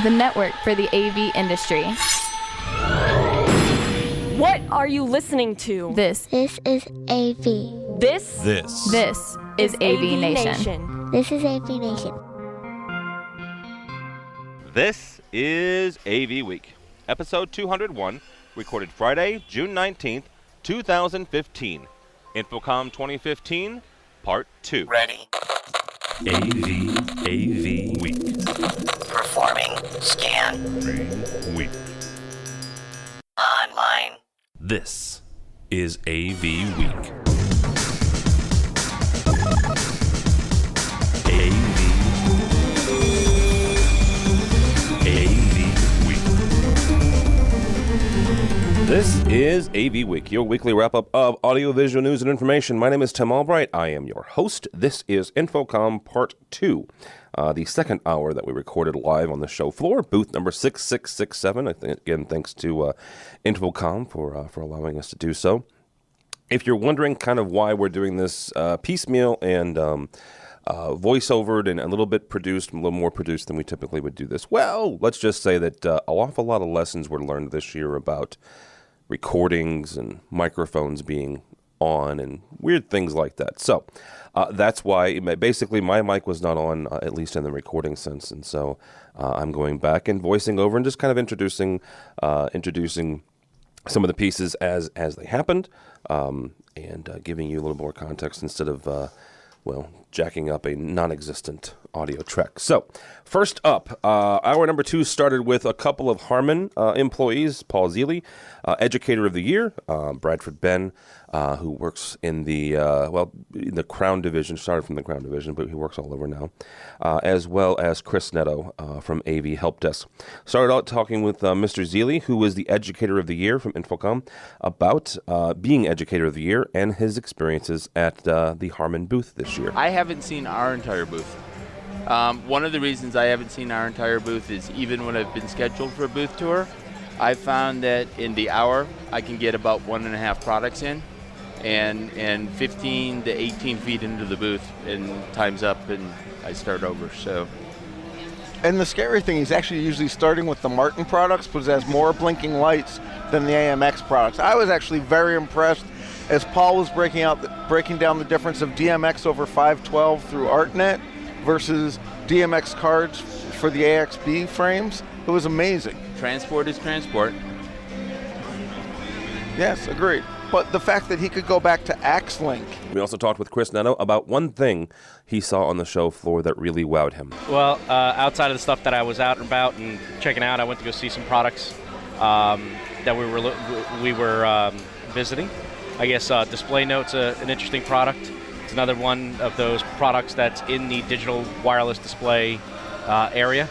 the network for the AV industry. What are you listening to? This is AV. This is AVNation. This is AVNation. This is AVWeek, episode 201, recorded Friday, June 19th, 2015. InfoComm 2015, part 2. Ready. AVWeek. Performing scan. Week. Online. This is AVWeek. This is AVWeek, your weekly wrap-up of audiovisual news and information. My name is Tim Albright. I am your host. This is InfoComm Part 2, the second hour that we recorded live on the show floor, booth number 6667. I think, again, thanks to InfoComm for allowing us to do so. If you're wondering kind of why we're doing this piecemeal and voiceovered and a little bit produced, a little more produced than we typically would do this, well, let's just say that an awful lot of lessons were learned this year about recordings and microphones being on and weird things like that. So that's why basically my mic was not on, at least in the recording sense. And so I'm going back and voicing over and just kind of introducing some of the pieces as they happened, and giving you a little more context instead of, jacking up a non-existent audio track. So, first up, hour number 2 started with a couple of Harman employees. Paul Zielie, Educator of the Year, Bradford Benn, who works in the Crown Division, started from the Crown Division, but he works all over now, as well as Chris Neto from AV Help Desk. Started out talking with Mr. Zielie, who was the Educator of the Year from InfoComm, about being Educator of the Year and his experiences at the Harman booth this year. I haven't seen our entire booth. One of the reasons I haven't seen our entire booth is even when I've been scheduled for a booth tour, I found that in the hour I can get about 1.5 products in, and 15 to 18 feet into the booth, and time's up and I start over. So. And the scary thing is actually usually starting with the Martin products, because it has more blinking lights than the AMX products. I was actually very impressed as Paul was breaking down the difference of DMX over 512 through ArtNet versus DMX cards for the AXB frames. It was amazing. Transport is transport. Yes, agreed. But the fact that he could go back to AXLink. We also talked with Chris Neto about one thing he saw on the show floor that really wowed him. Well, outside of the stuff that I was out and about and checking out, I went to go see some products that we were visiting. I guess Display Note's an interesting product. It's another one of those products that's in the digital wireless display area.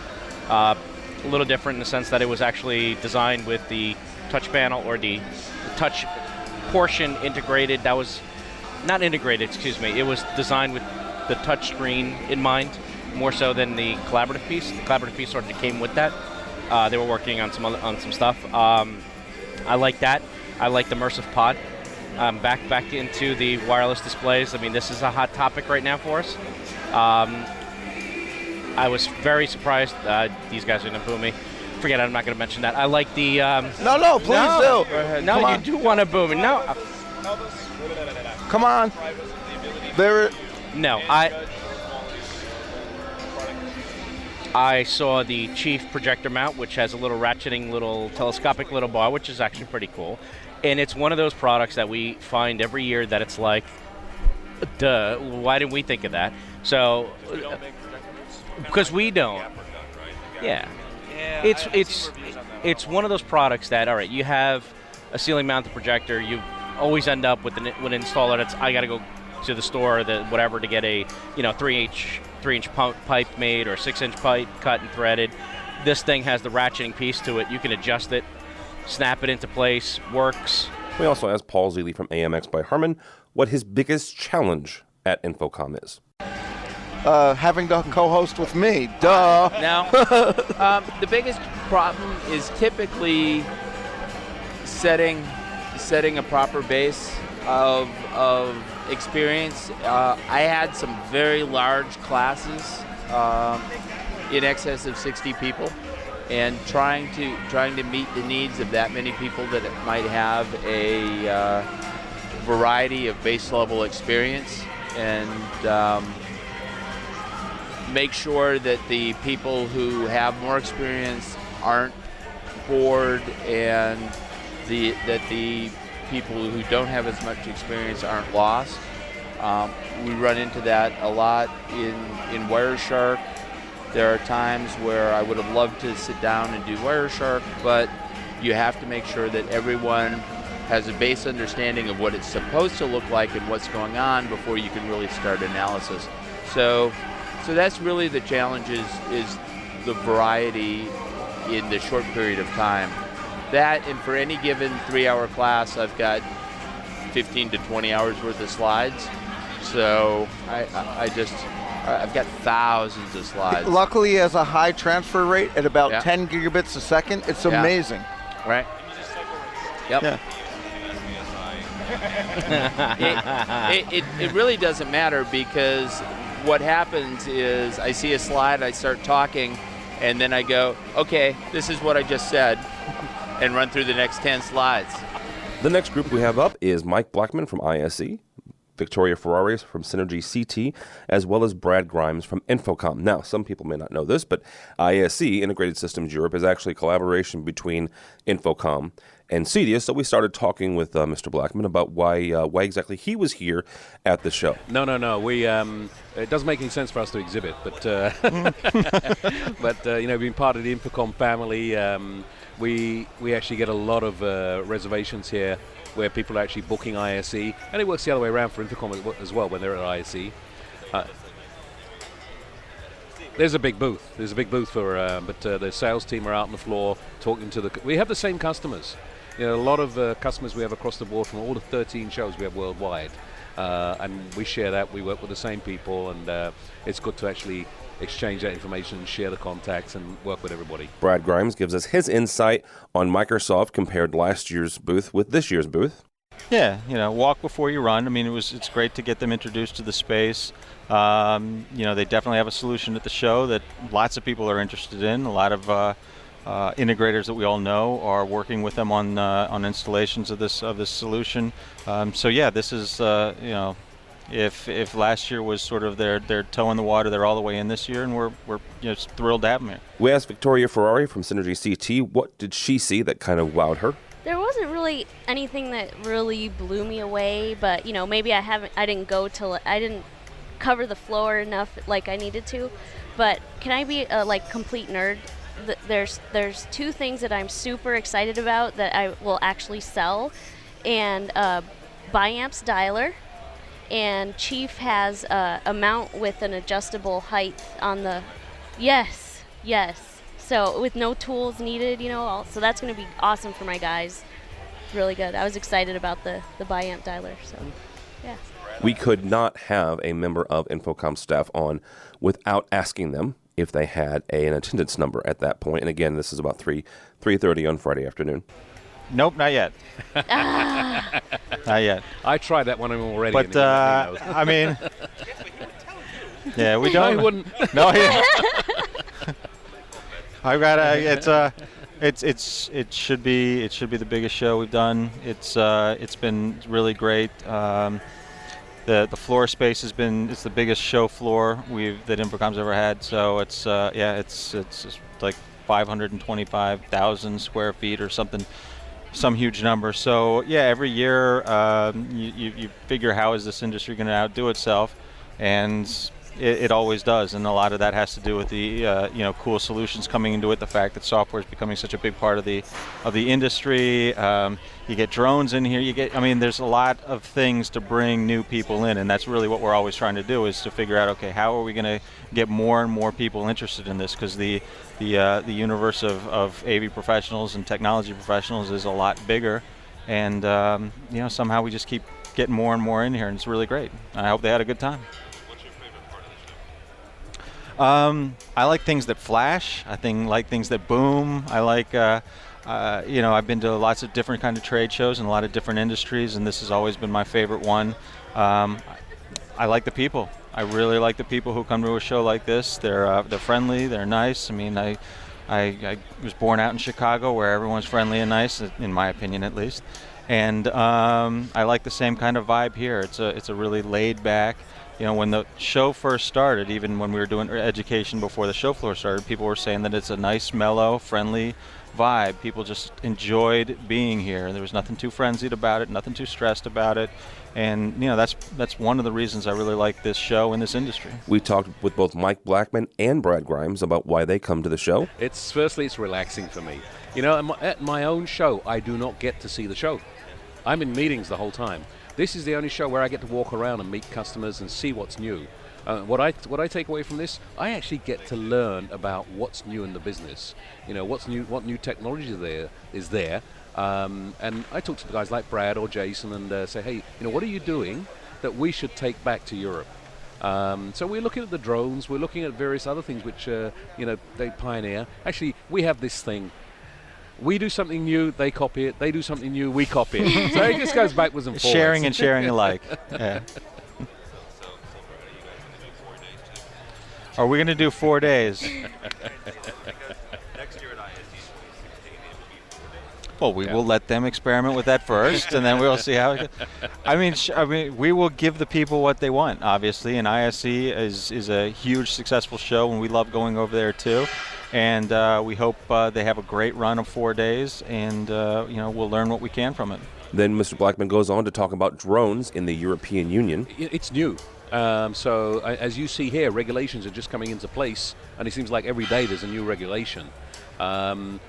A little different in the sense that it was actually designed with the touch panel, or the touch portion integrated. That was not integrated, excuse me. It was designed with the touch screen in mind, more so than the collaborative piece. The collaborative piece sort of came with that. They were working on some stuff. I like that. I like the immersive pod. Back into the wireless displays. I mean, this is a hot topic right now for us. I was very surprised. These guys are going to boo me. Forget it, I'm not going to mention that. I like the... No, please do. No, you do want to boo me. No. Come on. No, I saw the Chief projector mount, which has a little ratcheting, little telescopic little bar, which is actually pretty cool. And it's one of those products that we find every year that it's like, duh, why didn't we think of that? So, because we don't. Yeah. It's one of those products that, all right, you have a ceiling mounted projector, you always end up with an installer that's, I got to go to the store or whatever to get a 3-inch pipe made or a 6-inch pipe cut and threaded. This thing has the ratcheting piece to it. You can adjust it, snap it into place, works. We also asked Paul Zielie from AMX by Harman what his biggest challenge at InfoComm is. Having to co-host with me. Duh. Now, the biggest problem is typically setting a proper base of experience. I had some very large classes, in excess of 60 people, and trying to meet the needs of that many people that might have a variety of base level experience, and make sure that the people who have more experience aren't bored, and that the people who don't have as much experience aren't lost. We run into that a lot in Wireshark. There are times where I would have loved to sit down and do Wireshark, but you have to make sure that everyone has a base understanding of what it's supposed to look like and what's going on before you can really start analysis. So that's really the challenge, is the variety in the short period of time. That, and for any given 3-hour class, I've got 15 to 20 hours worth of slides. So I've got thousands of slides. Luckily, he has a high transfer rate at about 10 gigabits a second. It's amazing. Right. Yep. Yeah. It really doesn't matter, because what happens is I see a slide, I start talking, and then I go, okay, this is what I just said, and run through the next 10 slides. The next group we have up is Mike Blackman from ISE, Victoria Ferrari from Synergy CT, as well as Brad Grimes from InfoComm. Now, some people may not know this, but ISE, Integrated Systems Europe, is actually a collaboration between InfoComm and CEDIA. So we started talking with Mr. Blackman about why exactly he was here at the show. No. We it doesn't make any sense for us to exhibit, but being part of the InfoComm family, we actually get a lot of reservations here, where people are actually booking ISE, and it works the other way around for InfoComm as well when they're at ISE. There's a big booth. For, but the sales team are out on the floor talking to we have the same customers. A lot of customers we have across the board from all the 13 shows we have worldwide, and we share that. We work with the same people, and it's good to actually exchange that information, share the contacts, and work with everybody. Brad Grimes gives us his insight on Microsoft compared last year's booth with this year's booth. Yeah, walk before you run. I mean, it's great to get them introduced to the space. They definitely have a solution at the show that lots of people are interested in. A lot of integrators that we all know are working with them on installations of this solution. This is If last year was sort of their toe in the water, they're all the way in this year, and we're thrilled to have them here. We asked Victoria Ferrari from Synergy CT, what did she see that kind of wowed her? There wasn't really anything that really blew me away, but maybe I didn't cover the floor enough like I needed to. But can I be a complete nerd? There's two things that I'm super excited about that I will actually sell, and Biamps dialer. And Chief has a mount with an adjustable height on the, yes. So with no tools needed, so that's going to be awesome for my guys. Really good. I was excited about the Biamp dialer, so yeah. We could not have a member of InfoComm staff on without asking them if they had an attendance number at that point. And again, this is about 3:30 on Friday afternoon. Nope, not yet. Not yet. I tried that one already. But I mean, yeah, we don't. No, he wouldn't. No, I've got it should be the biggest show we've done. It's been really great. The floor space it's the biggest show floor that InfoComm's ever had. So it's like 525,000 square feet or something. Some huge number. So yeah, every year you figure, how is this industry going to outdo itself, and it always does. And a lot of that has to do with the cool solutions coming into it. The fact that software is becoming such a big part of the industry. You get drones in here. There's a lot of things to bring new people in, and that's really what we're always trying to do, is to figure out, okay, how are we going to get more and more people interested in this? Because the universe of AV professionals and technology professionals is a lot bigger, and somehow we just keep getting more and more in here, and it's really great. I hope they had a good time. What's your favorite part of the show? I like things that flash. like things that boom. I like I've been to lots of different kind of trade shows in a lot of different industries, and this has always been my favorite one. I like the people. I really like the people who come to a show like this. They're friendly. They're nice. I I was born out in Chicago, where everyone's friendly and nice, in my opinion at least. And I like the same kind of vibe here. It's a really laid back. You know, when the show first started, even when we were doing education before the show floor started, people were saying that it's a nice, mellow, friendly vibe. People just enjoyed being here. There was nothing too frenzied about it, nothing too stressed about it. And, you know, that's one of the reasons I really like this show and this industry. We talked with both Mike Blackman and Brad Grimes about why they come to the show. Firstly, it's relaxing for me. You know, at my own show, I do not get to see the show. I'm in meetings the whole time. This is the only show where I get to walk around and meet customers and see what's new. What I take away from this, I actually get to learn about what's new in the business. You know, what new technology is there. And I talk to guys like Brad or Jason and say, hey, you know, what are you doing that we should take back to Europe? So we're looking at the drones. We're looking at various other things which you know, they pioneer. Actually, we have this thing. We do something new, they copy it. They do something new, we copy it. So it just goes backwards and forwards. Sharing and sharing alike. Yeah. Are we going to do 4 days? Well, we will let them experiment with that first, and then we'll see how it goes. I mean, we will give the people what they want, obviously, and ISE is a huge, successful show, and we love going over there, too. And we hope they have a great run of 4 days, and you know, we'll learn what we can from it. Then Mr. Blackman goes on to talk about drones in the European Union. It's new. So as you see here, regulations are just coming into place, and it seems like every day there's a new regulation. And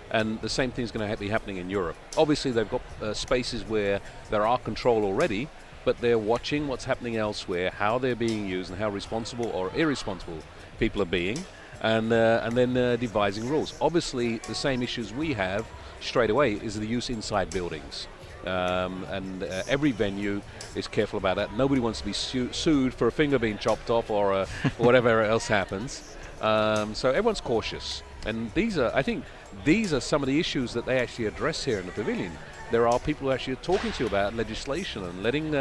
the same thing is going to be happening in Europe. Obviously, they've got spaces where there are control already, but they're watching what's happening elsewhere, how they're being used, and how responsible or irresponsible people are being, and then devising rules. Obviously, the same issues we have straight away is the use inside buildings. And every venue is careful about that. Nobody wants to be sued for a finger being chopped off or whatever else happens. So everyone's cautious. And I think these are some of the issues that they actually address here in the pavilion. There are people who actually are talking to you about legislation and letting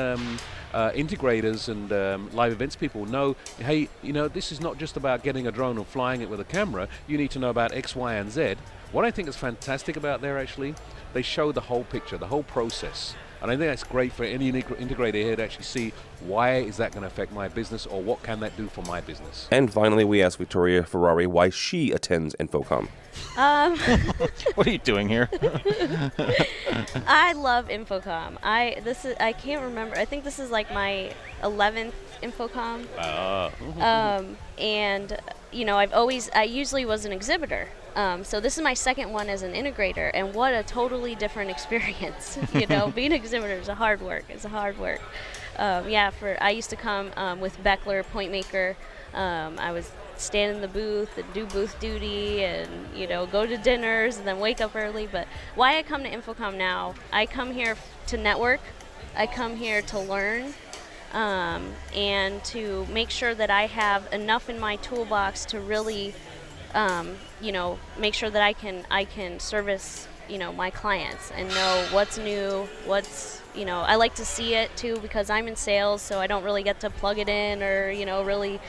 integrators and live events people know, hey, you know, this is not just about getting a drone and flying it with a camera. You need to know about X, Y, and Z. What I think is fantastic about there, actually, they show the whole picture, the whole process. And I think that's great for any integrator here to actually see why is that going to affect my business or what can that do for my business. And finally, we asked Victoria Ferrari why she attends InfoComm. What are you doing here? I love InfoComm. I can't remember. I think this is like my 11th InfoComm. And you know, I usually was an exhibitor. So this is my second one as an integrator, and what a totally different experience. You know, being an exhibitor is hard work. I used to come with Beckler, Point Maker. I was stand in the booth and do booth duty and, you know, go to dinners and then wake up early. But why I come to InfoComm now, I come here to network. I come here to learn and to make sure that I have enough in my toolbox to really you know, make sure that I can service, you know, my clients and know what's new, you know, I like to see it too because I'm in sales, so I don't really get to plug it in or, you know, really,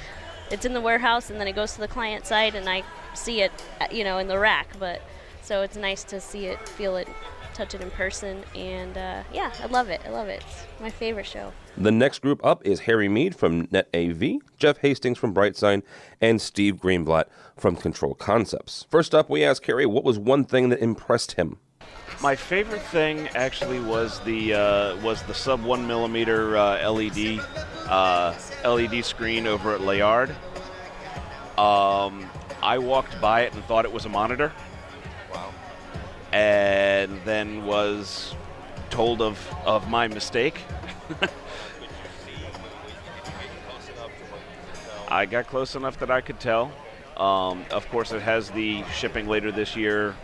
it's in the warehouse and then it goes to the client side and I see it, you know, in the rack. But so it's nice to see it, feel it, touch it in person, and yeah, I love it. It's my favorite show. The next group up is Harry Meade from NetAV, Jeff Hastings from Brightsign, and Steve Greenblatt from Control Concepts. First up, we asked Harry what was one thing that impressed him. My favorite thing actually was the sub 1 millimeter LED screen over at Layard. I walked by it and thought it was a monitor. Wow. And then was told of my mistake. I got close enough that I could tell. Of course, it has the shipping later this year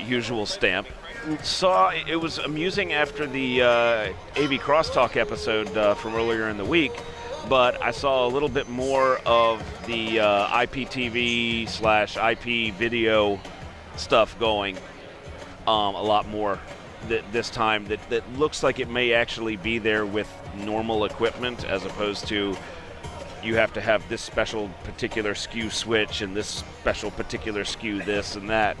usual stamp. It was amusing after the AV Crosstalk episode from earlier in the week, but I saw a little bit more of the IPTV/IP video stuff going a lot more this time that looks like it may actually be there with normal equipment as opposed to you have to have this special particular SKU switch and this special particular SKU this and that.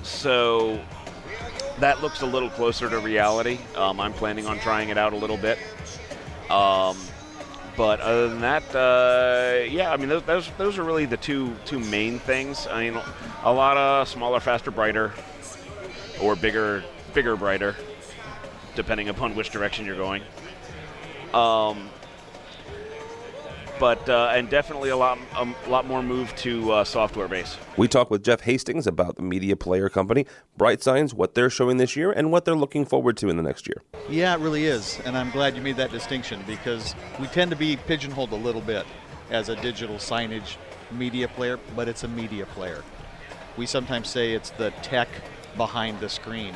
So that looks a little closer to reality. I'm planning on trying it out a little bit. But other than that, yeah, I mean, those are really the two main things. I mean, a lot of smaller, faster, brighter, or bigger, brighter, depending upon which direction you're going. And definitely a lot more move to software base. We talked with Jeff Hastings about the media player company, Bright Signs, what they're showing this year, and what they're looking forward to in the next year. Yeah, it really is, and I'm glad you made that distinction because we tend to be pigeonholed a little bit as a digital signage media player, but it's a media player. We sometimes say it's the tech behind the screen.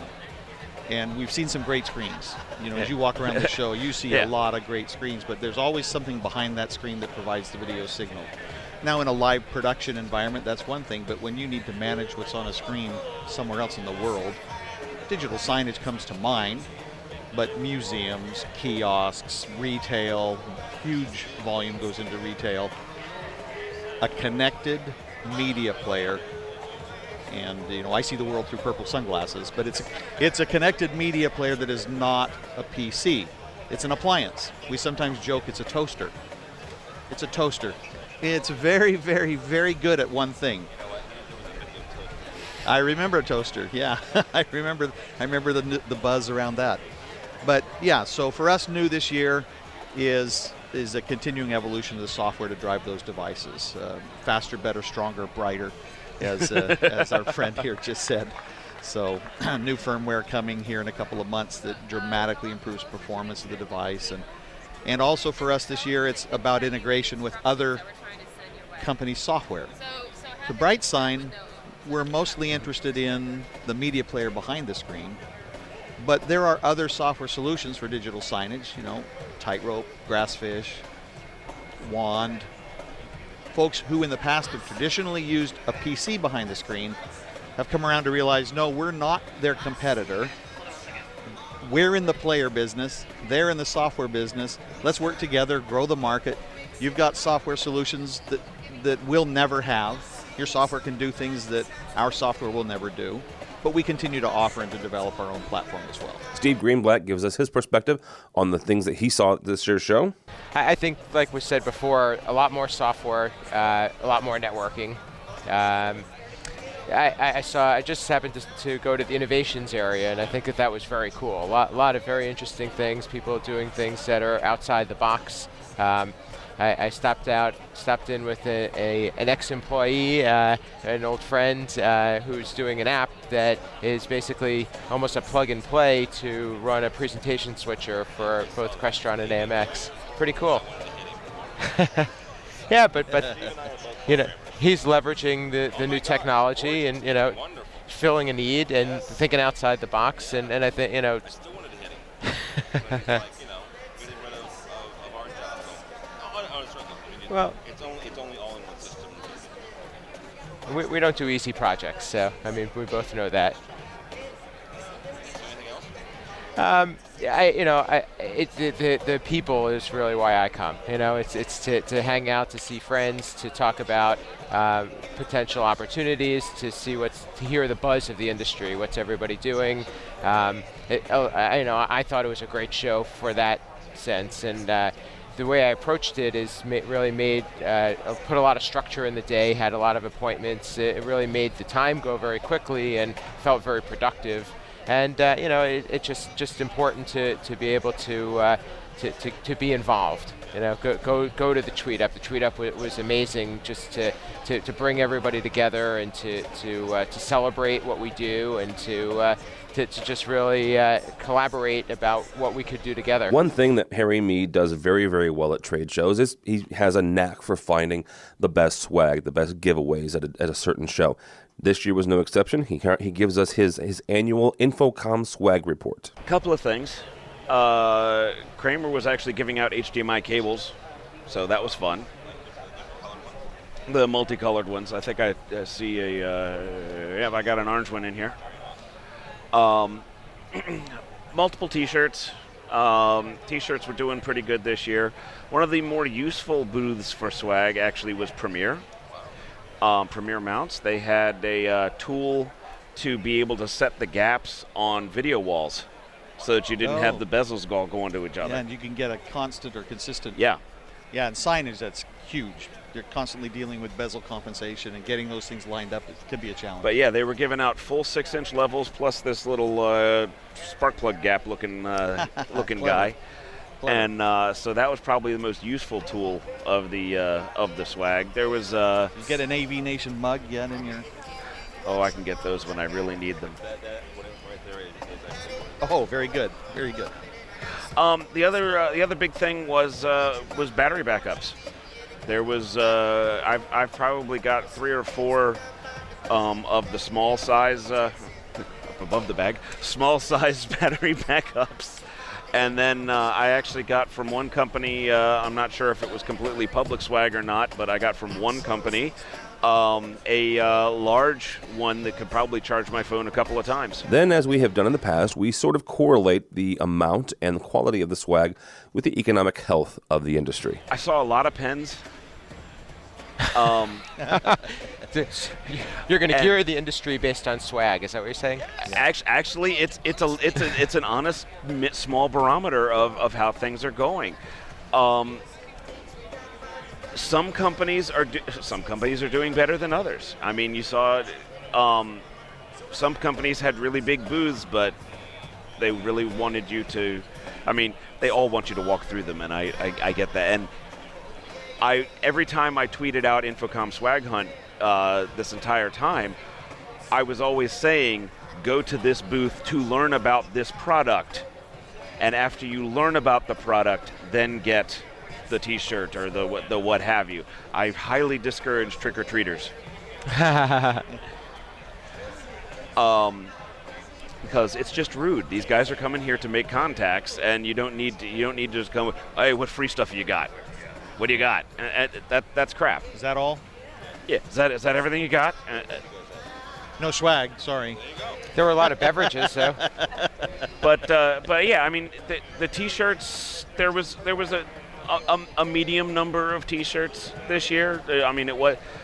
And we've seen some great screens. You know, as you walk around the show, you see a lot of great screens, but there's always something behind that screen that provides the video signal. Now, in a live production environment, that's one thing, but when you need to manage what's on a screen somewhere else in the world, digital signage comes to mind, but museums, kiosks, retail, huge volume goes into retail. A connected media player. And, you know, I see the world through purple sunglasses, but it's a connected media player that is not a PC. It's an appliance. We sometimes joke it's a toaster. It's a toaster. It's very, very, very good at one thing. I remember a toaster, yeah. I remember the buzz around that. But, yeah, so for us, new this year is a continuing evolution of the software to drive those devices. Faster, better, stronger, brighter. As our friend here just said. So new firmware coming here in a couple of months that dramatically improves performance of the device. And also for us this year, it's about integration with other companies' software. The Bright Sign, we're mostly interested in the media player behind the screen, but there are other software solutions for digital signage, you know, Tightrope, Grassfish, Wand. Folks who in the past have traditionally used a PC behind the screen have come around to realize, no, we're not their competitor. We're in the player business. They're in the software business. Let's work together, grow the market. You've got software solutions that we'll never have. Your software can do things that our software will never do. But we continue to offer and to develop our own platform as well. Steve Greenblatt gives us his perspective on the things that he saw at this year's show. I think, like we said before, a lot more software, a lot more networking. I just happened to go to the innovations area, and I think that was very cool. A lot of very interesting things, people doing things that are outside the box. I stopped in with an ex-employee, an old friend who's doing an app that is basically almost a plug-and-play to run a presentation switcher for both Crestron and AMX. Pretty cool. Yeah, but you know, he's leveraging the new technology and, you know, filling a need and thinking outside the box, and I think, you know. Well, it's only all in one system. We don't do easy projects, so I mean we both know that. The people is really why I come. You know, it's to hang out, to see friends, to talk about potential opportunities, to hear the buzz of the industry. What's everybody doing? I thought it was a great show for that sense, and. The way I approached it is put a lot of structure in the day, had a lot of appointments. It really made the time go very quickly and felt very productive. And it's just important to be able to be involved. You know, go to the tweet up. The tweet up was amazing, just to bring everybody together and to celebrate what we do and to just really collaborate about what we could do together. One thing that Harry Meade does very, very well at trade shows is he has a knack for finding the best swag, the best giveaways at a certain show. This year was no exception. He gives us his annual InfoComm swag report. A couple of things. Kramer was actually giving out HDMI cables, so that was fun. The multicolored ones. I think I see I got an orange one in here. Multiple T-shirts, T-shirts were doing pretty good this year. One of the more useful booths for swag actually was Premier. Premier Mounts. They had a tool to be able to set the gaps on video walls so that you didn't have the bezels all going to each other. Yeah, and you can get a constant or consistent. Yeah. Yeah, and signage, that's huge. You're constantly dealing with bezel compensation, and getting those things lined up can be a challenge. But yeah, they were giving out full 6-inch levels plus this little spark plug gap looking guy. And so that was probably the most useful tool of the swag. There was you get an AVNation mug yet in your? Oh, I can get those when I really need them. Oh, very good, very good. The other big thing was battery backups. There was I've probably got 3 or 4 of the small size up above the bag small size battery backups, and then I actually got from one company. I'm not sure if it was completely public swag or not, but I got from one company a large one that could probably charge my phone a couple of times. Then, as we have done in the past, we sort of correlate the amount and the quality of the swag with the economic health of the industry. I saw a lot of pens. You're going to gear the industry based on swag. Is that what you're saying? Actually, it's an honest small barometer of how things are going. Some companies are doing better than others. I mean, you saw some companies had really big booths, but they really wanted you to. I mean, they all want you to walk through them, and I get that. And every time I tweeted out InfoComm Swag Hunt this entire time, I was always saying, go to this booth to learn about this product, and after you learn about the product, then get the T-shirt or the what have you. I highly discourage trick-or-treaters. Because it's just rude. These guys are coming here to make contacts, and you don't need to just come. Hey, what free stuff you got? What do you got? That's crap. Is that all? Yeah. Is that everything you got? No swag. Sorry. There were a lot of beverages, though. But yeah, I mean the T-shirts. There was a medium number of T-shirts this year. I mean,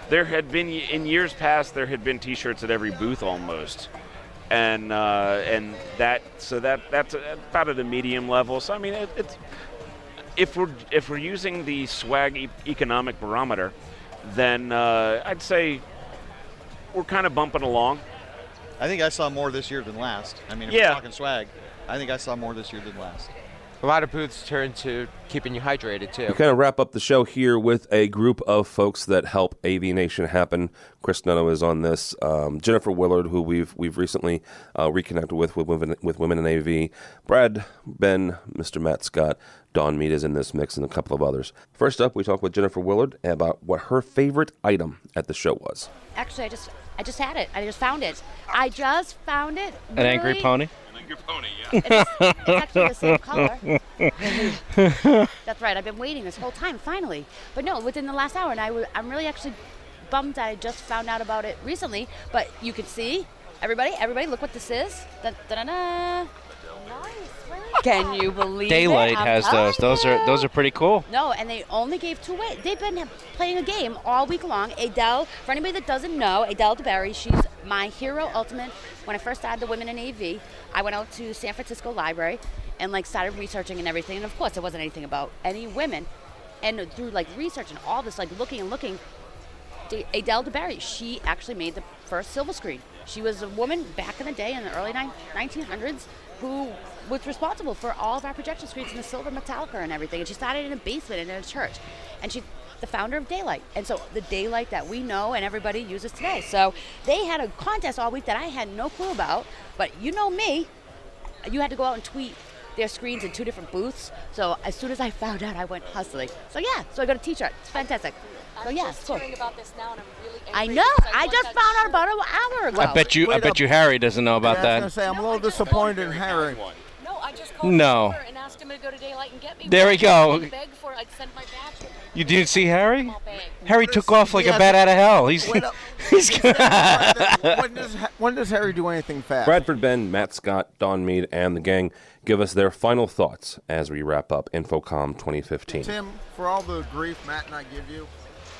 there had been in years past. There had been T-shirts at every booth almost, and that's about at a medium level. So I mean, it's if we're using the swag economic barometer, then I'd say we're kind of bumping along. I think I saw more this year than last. I mean, if we're talking swag, I think I saw more this year than last. A lot of booths turn to keeping you hydrated, too. We kind of wrap up the show here with a group of folks that help AVNation happen. Chris Neto is on this. Jennifer Willard, who we've recently reconnected with Women in AV. Brad Benn, Mr. Matt Scott, Dawn Meade is in this mix, and a couple of others. First up, we talk with Jennifer Willard about what her favorite item at the show was. Actually, I just had it. I just found it. I just found it. An angry pony? Your pony, yeah. It's actually the same color. That's right. I've been waiting this whole time, finally. But no, within the last hour, and I'm really actually bummed that I just found out about it recently. But you can see, everybody, look what this is. Da-da-da-da. Can you believe Daylight it? has those. Those are pretty cool. No, and they only gave 2 away. They've been playing a game all week long. Adele, for anybody that doesn't know, Adele DeBerry, she's my hero ultimate. When I first started the Women in AV, I went out to San Francisco Library and started researching and everything. And of course, there wasn't anything about any women. And through research and all this, looking and looking, Adele DeBerry, she actually made the first silver screen. She was a woman back in the day in the early 1900s who was responsible for all of our projection screens in the silver Metallica and everything. And she started in a basement in a church. And she's the founder of Daylight. And so the Daylight that we know and everybody uses today. So they had a contest all week that I had no clue about. But you know me, you had to go out and tweet their screens in 2 different booths. So as soon as I found out, I went hustling. So yeah, so I got a t-shirt. It's fantastic. So yeah, it's cool. About this now and I'm really I know. I just found out about it an hour ago. I bet you Harry doesn't know about that. I was going to say, I'm a little disappointed in Harry. No, I just called No. and asked him to go to Daylight and get me. There we go. Beg for it. I'd send my badge with me. You didn't see Harry? Harry took off like a bat out of hell. He's. When does Harry do anything fast? Bradford Benn, Matt Scott, Don Meade, and the gang give us their final thoughts as we wrap up InfoComm 2015. Tim, for all the grief Matt and I give you,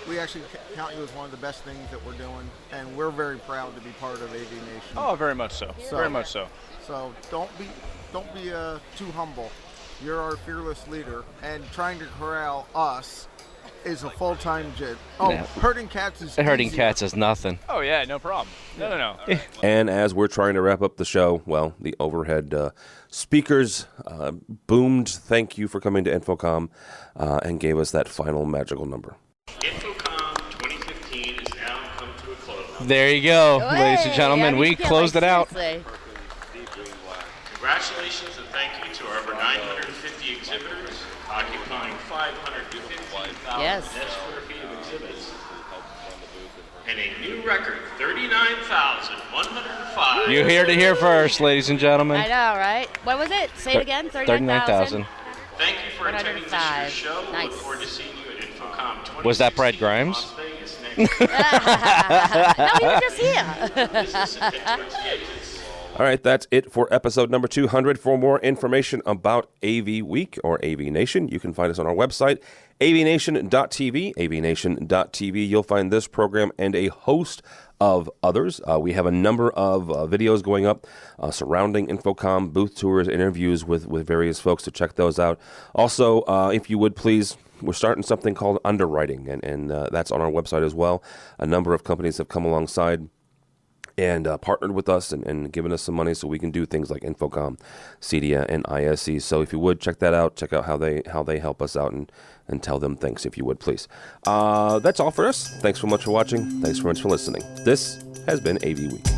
we actually count you as one of the best things that we're doing, and we're very proud to be part of AVNation. Oh, very much so. Very much so. So don't be too humble. You're our fearless leader, and trying to corral us is a full-time job. Oh, Yeah. herding cats is Herding easier. cats is nothing. Oh, yeah, no problem. No. And as we're trying to wrap up the show, well, the overhead speakers boomed. Thank you for coming to InfoComm and gave us that final magical number. InfoComm 2015 is now come to a close. There you go, ladies and gentlemen. We closed it out. Congratulations and thank you to our over 950 exhibitors, occupying 550,000 square feet of exhibits. And a new record, 39,105. You heard it here first, ladies and gentlemen. I know, right? What was it? Say it again. 39,000. Thank you for attending this year's show. Nice. We look forward to seeing you at InfoComm 2016. Was that Brad Grimes? No, he was just here. All right, that's it for episode number 200. For more information about AVWeek or AVNation, you can find us on our website, avnation.tv, avnation.tv. You'll find this program and a host of others. We have a number of videos going up surrounding InfoComm, booth tours, interviews with various folks, to check those out. Also, if you would please, we're starting something called underwriting, and that's on our website as well. A number of companies have come alongside and partnered with us and given us some money so we can do things like InfoComm, CEDIA, and ISE. So if you would, check that out. Check out how they help us out and tell them thanks, if you would, please. That's all for us. Thanks so much for watching. Thanks so much for listening. This has been AV Week.